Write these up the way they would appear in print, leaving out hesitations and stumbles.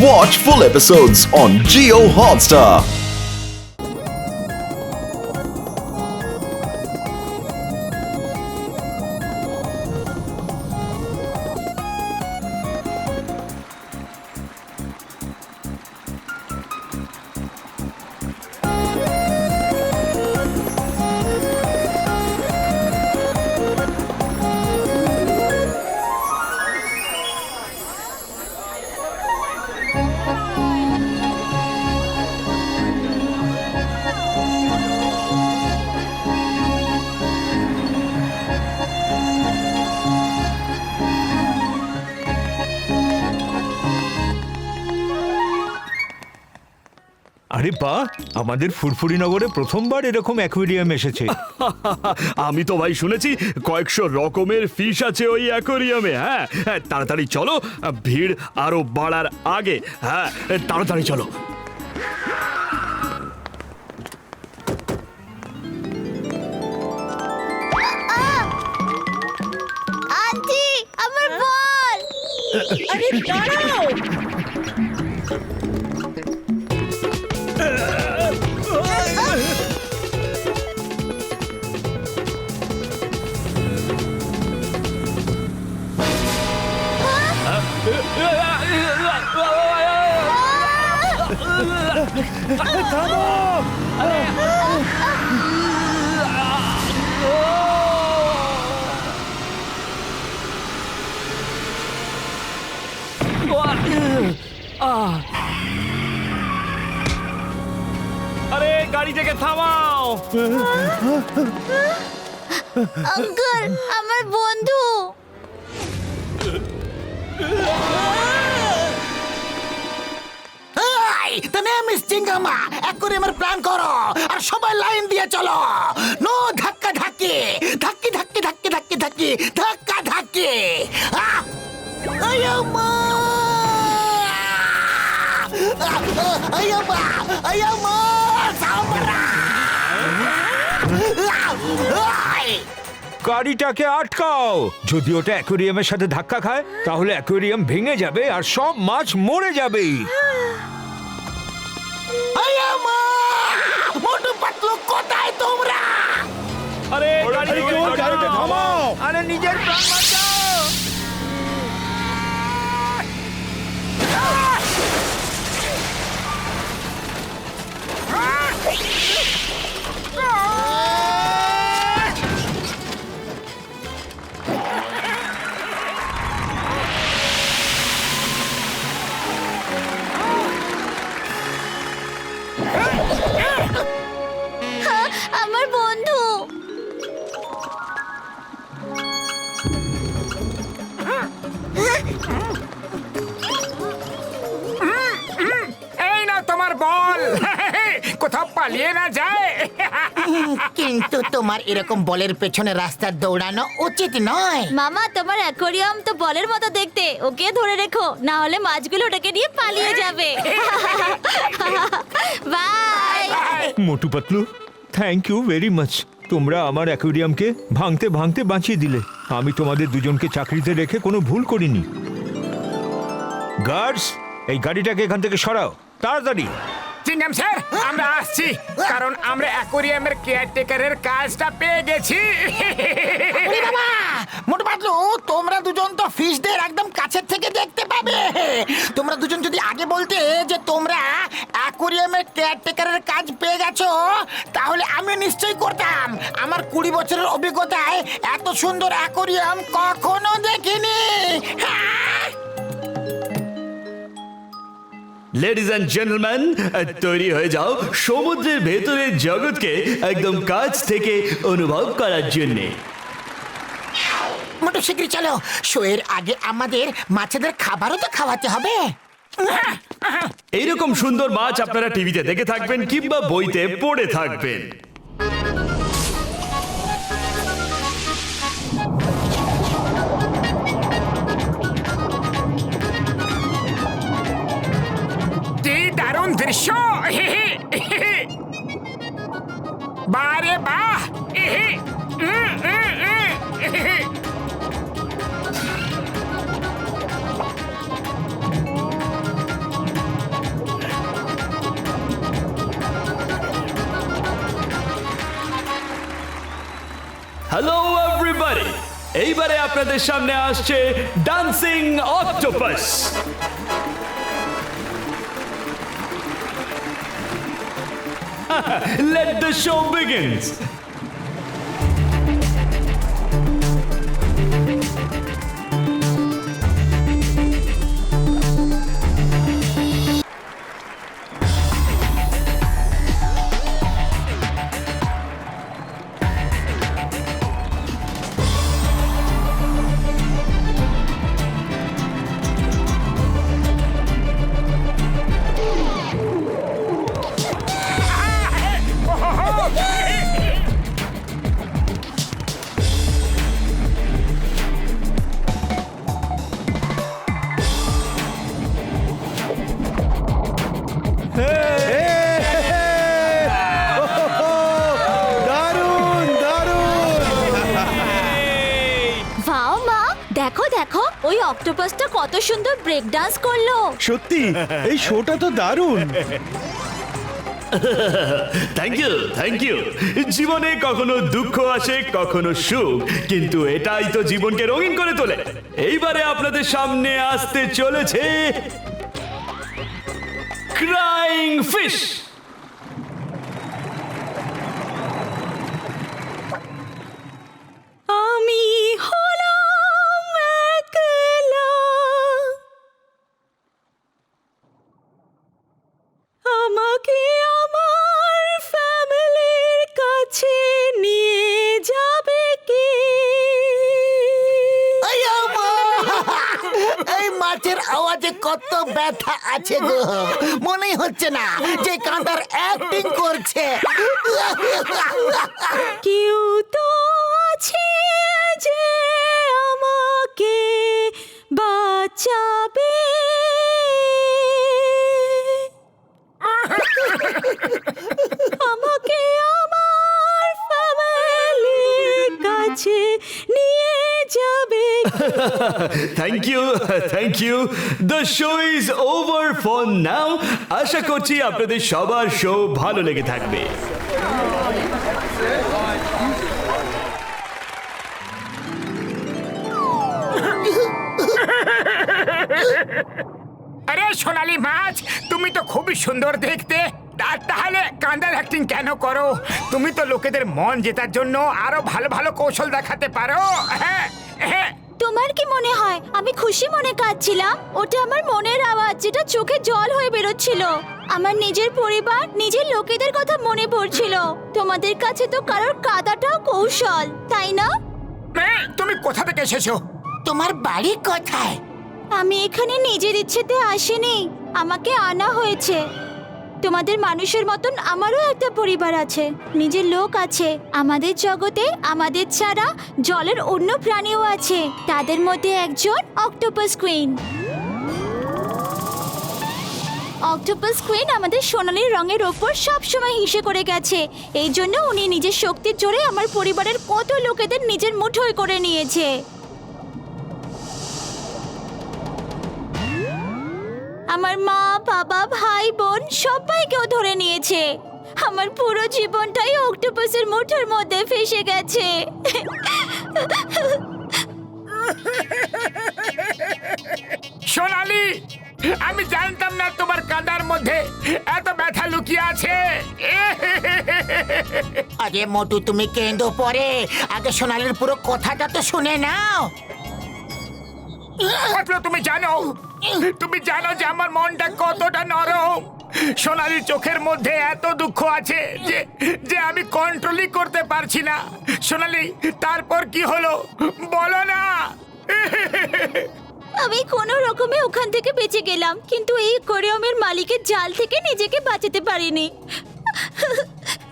Watch full episodes on Jio Hotstar. আরে বাহ, আমাদের ফুরফুরি নগরে প্রথমবার এরকম অ্যাকুয়ারিয়াম এসেছে। আমি তো ভাই শুনেছি কয়েকশো রকমের ফিশ আছে ওই অ্যাকোরিয়ামে। হ্যাঁ, তাড়াতাড়ি চলো, ভিড় আরো বাড়ার আগে। হ্যাঁ, তাড়াতাড়ি চলো। আন্টি আমার বল। আরে দাঁড়াও। আরে গাড়ি থেকে থামাও। আঙ্কেল আমার বন্ধু। তুমি মিস চিঙ্গামা অ্যাকোয়ারিয়ামের প্ল্যান করো আর সবাই লাইন দিয়ে চলো। নো ধাক্কা ধাক্কি ধাক্কি ধাক্কি ধাক্কি ধাক্কি ধাক্কি ধাক্কা ধাক্কি। আয়ামা আয়ামা আয়ামা সামরা। গাড়িটাকে আটকাও। যদি ওটা অ্যাকুয়ারিয়ামের সাথে ধাক্কা খায় তাহলে অ্যাকুয়ারিয়াম ভেঙে যাবে আর সব মাছ মরে যাবে। আয়ামা মোটু পাতলু কোথায় তোমরা? আরে গাড়িতে থামাও। আরে নিজের প্রাণ বাঁচাও। আমার বন্ধু। এই না তোমার বল। কোথাও পালিয়ে না যায়। কিন্তু তোমার এরকম বলের পেছনে রাস্তা দৌড়ানো উচিত নয়। মামা তোমার অ্যাকোয়ারিয়াম তো বলের মতো দেখতে, ওকে ধরে রেখো, না হলে মাছগুলো ওটাকে নিয়ে পালিয়ে যাবে। Bye. Motu Patlu, thank you very much. তোমরা আমার অ্যাকুয়ারিয়ামকে ভাঙতে ভাঙতে বাঁচিয়ে দিলে। আমি তোমাদের দুজনকে চাকরিতে রেখে কোনো ভুল করিনি। গার্ডস, এই গাড়িটাকে এখান থেকে সরাও তাড়াতাড়ি। চিংগাম স্যার, আমরা আসছি, কারণ আমরা অ্যাকোয়ারিয়ামের কেয়ারটেকারের কাজটা পেয়ে গেছি। ওরে বাবা, মোটু পাতলু, তোমরা দুজন তো ফিশদের একদম কাছের থেকে দেখতে পাবে। তোমরা দুজন যদি আগে বলতে যে তোমরা অ্যাকোয়ারিয়ামের কেয়ারটেকারের কাজ পেয়ে গেছো, তাহলে আমি নিশ্চয়ই করতাম। আমার 20 বছরের অভিজ্ঞতায় এত সুন্দর অ্যাকোয়ারিয়াম কখনো দেখিনি। হ্যাঁ। লেডিজ অ্যান্ড জেন্টলম্যান, তৈরি হয়ে যাও সমুদ্রের ভেতরের জগৎকে একদম কাছ থেকে অনুভব করার জন্যে। মোটু শিগগিরই চলো, শোয়ের আগে আমাদের মাছেদের খাবারও তো খাওয়াতে হবে। এইরকম সুন্দর মাছ আপনারা টিভিতে দেখে থাকবেন কিংবা বইতে পড়ে থাকবেন। কি দারুণ দৃশ্য। বারে বাহ। হ্যালো এভরিবডি, এইবারে আপনাদের সামনে আসছে dancing octopus. Let the show begins. ভাও মা, দেখো দেখো ওই অক্টোপাসটা কত সুন্দর ব্রেক ডান্স করলো। সত্যি এই শোটা তো দারুণ। Thank you. জীবনে কখনো দুঃখ আসে, কখনো সুখ, কিন্তু এটাই তো জীবনকে রঙিন করে তোলে। এইবারে আপনাদের সামনে আসতে চলেছে ক্রাইং ফিশ। আমি হলাম একলা, আমাকে আমার ফ্যামিলির কাছে নিয়ে যাবে কে? এই মাছের আওয়াজে কত ব্যথা আছে গো, মনেই হচ্ছে না যে কাঁটার অ্যাক্টিং করছে। কেউ তো আছে যে আমাকে বাঁচাবে। আমাকে আমার ফ্যামিলির কাছে নিয়ে যাবে। Thank you. The show is over for now. আশা করছি আপনাদের সবার শো ভালো লেগে থাকবে। আরে সোনালি মাছ, তুমি তো খুবই সুন্দর দেখতে, আর তাহলে কাঁদার অ্যাক্টিং কেন করো? তুমি তো লোকেদের মন জেতার জন্য আরো ভালো ভালো কৌশল দেখাতে পারো। হ্যাঁ হ্যাঁ। তোমার কি মনে হয় আমি খুশি মনে কাঁদছিলাম? ওটা আমার মনের আওয়াজ, যেটা চোখে জল হয়ে বেরোচ্ছিল। আমার নিজের পরিবার, নিজের লোকেদের কথা মনে পড়ছিল। তোমাদের কাছে তো কারোর কাঁদাটাও কৌশল, তাই না? তুমি কোথা থেকে এসেছো? তোমার বাড়ি কোথায়? আমি এখানে নিজের ইচ্ছেতে আসিনি, আমাকে আনা হয়েছে। তোমাদের মানুষের মতন আমারও একটা পরিবার আছে, নিজের লোক আছে। আমাদের জগতে আমাদের ছাড়া জলের অন্য প্রাণীও আছে, তাদের মধ্যে একজন অক্টোপাস কুইন। অক্টোপাস কুইন আমাদের সোনালী রঙের ওপর সবসময় হিংসে করে গেছে। এই জন্য উনি নিজের শক্তির জোরে আমার পরিবারের কত লোকেদের নিজের মুঠোয় করে নিয়েছে। আমার মা, বাবা, ভাই, বোন সবাইকেও ধরে নিয়েছে। আমার পুরো জীবনটাই অক্টোপাসের মুঠোর মধ্যে ফেসে গেছে। সোনালি, আমি জানতাম না তোমার কাঁদার মধ্যে এত ব্যথা লুকিয়ে আছে। আরে মোটু, তুমি কেঁদো পরে, আগে সোনালির পুরো কথাটা তো শুনে নাও। তুমি জানো যে আমার মনটা কতটা নরম। সোনালির চোখের মধ্যে এত দুঃখ আছে যে যে আমি কন্ট্রোলই করতে পারছি না। সোনালি, তারপর কি হলো বলো না। আমি কোনো রকমে ওখান থেকে বেঁচে গেলাম, কিন্তু এই অ্যাকোয়ারিয়ামের মালিকের জাল থেকে নিজেকে বাঁচাতে পারিনি।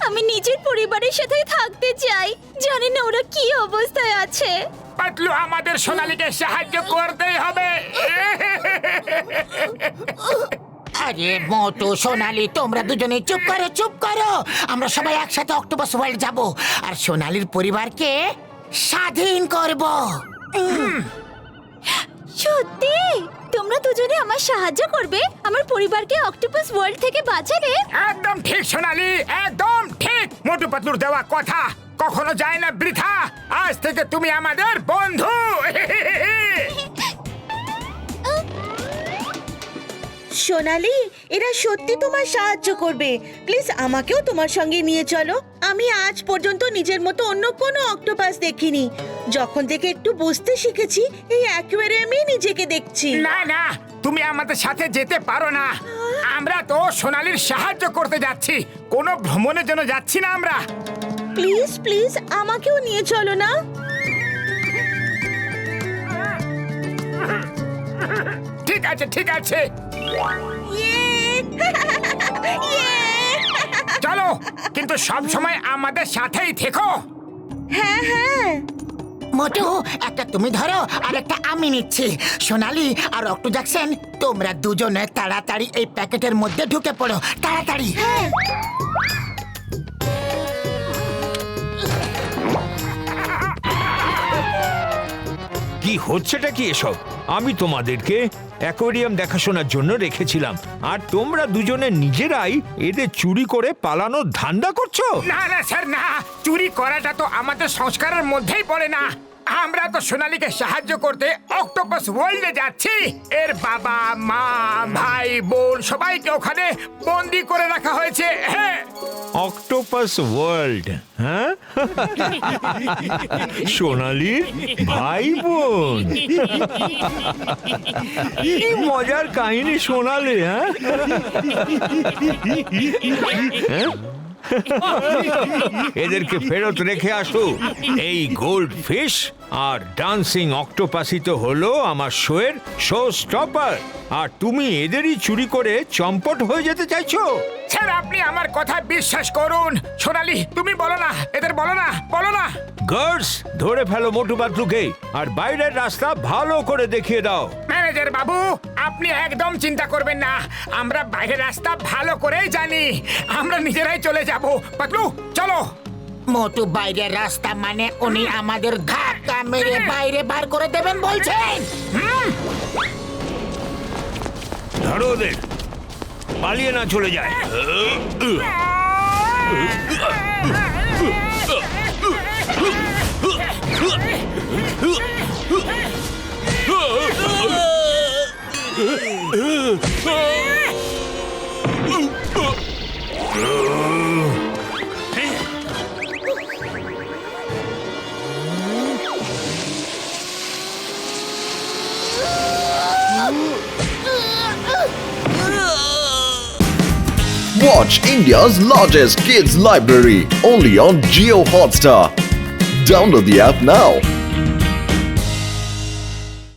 আমি নিজের পরিবারের সাথে থাকতে চাই, জানি না ওরা কি অবস্থায় আছে। পাতলু, আমাদের সোনালিকে সাহায্য করতেই হবে। আরে মোটু, সোনালি, তোমরা দুজনে চুপ করো, চুপ করো। আমরা সবাই একসাথে অক্টোপাস ওয়ার্ল্ড যাব আর সোনালির পরিবারকে স্বাধীন করব। সত্যি? তোমরা দুজনে আমার সাহায্য করবে আমার পরিবারকে অক্টোপাস ওয়ার্ল্ড থেকে বাঁচাবে? একদম ঠিক সোনালি, একদম ঠিক। মোটু পাতলুর দেওয়া কথা। কখনো যায় না বৃথা। আজ থেকে তুমি আমাদের বন্ধু। সোনালি, এরা সত্যি তোমার সাহায্য করবে। প্লিজ আমাকেও তোমার সঙ্গে নিয়ে চলো। আমি আজ পর্যন্ত নিজের মতো অন্য কোনো অক্টোপাস দেখিনি। যখন থেকে একটু বুঝতে শিখেছি, এই অ্যাকুয়ারিয়ামেই নিজেকে দেখছি। না না, তুমি আমাদের সাথে যেতে পারো না। আমরা তো সোনালীর সাহায্য করতে যাচ্ছি, কোনো ভ্রমণের জন্য যাচ্ছি না আমরা। প্লিজ প্লিজ আমাকেও নিয়ে চলো না। ঠিক আছে ঠিক আছে, চলো, কিন্তু সব সময় আমাদের সাথেই থেকো। হ্যাঁ হ্যাঁ। মোটু, একটা তুমি ধরো আর একটা আমি নিচ্ছি। সোনালি আর অক্টো জ্যাকসন, তোমরা দুজনে তাড়াতাড়ি এই প্যাকেটের মধ্যে ঢুকে পড়ো, তাড়াতাড়ি। কি হচ্ছেটা কি এসব? আমি তোমাদেরকে অ্যাকোয়ারিয়াম দেখাশোনার জন্য রেখেছিলাম, আর তোমরা দুজনে নিজেরাই এদের চুরি করে পালানোর ধান্দা করছো। না না স্যার, না, চুরি করাটা তো আমাদের সংস্কারের মধ্যেই পড়ে না। আমরা তো সোনালীকে সাহায্য করতে অক্টোপাস ওয়ার্ল্ডে যাচ্ছি। এর বাবা মা ভাই বোন সবাইকে ওখানে বন্দি করে রাখা হয়েছে। হ্যাঁ, অক্টোপাস ওয়ার্ল্ড, হ্যাঁ? সোনালীর ভাই বোন, কি মজার কাহিনী শোনালে, হ্যাঁ? হ্যাঁ? এদেরকে ফেরত রেখে আসো। এই গোল্ড ফিশ আর ডান্সিং অক্টোপাসই তো হলো আমার শোয়ের শো স্টপার, আর তুমি এদেরই চুরি করে চম্পট হয়ে যেতে চাইছো। স্যার আপনি আমার কথা বিশ্বাস করুন। সোনালী, তুমি বলো না, এদের বলো না, বলো না। গার্ডস, ধরে ফেলো মোটু পাতলুকে, আর বাইরের রাস্তা ভালো করে দেখিয়ে দাও। ম্যানেজার বাবু, আপনি একদম চিন্তা করবেন না, আমরা বাইরের রাস্তা ভালো করেই জানি। আমরা নিজেরাই চলে যাব। পাতলু চলো। মোটু, বাইরের রাস্তা মানে উনি আমাদের ধাক্কা মেরে বাইরে বার করে দেবেন বলছেন? ধরো ওদের, পালিয়ে না চলে যায়। Watch India's largest kids library only on Geo Hotstar. Download the app now.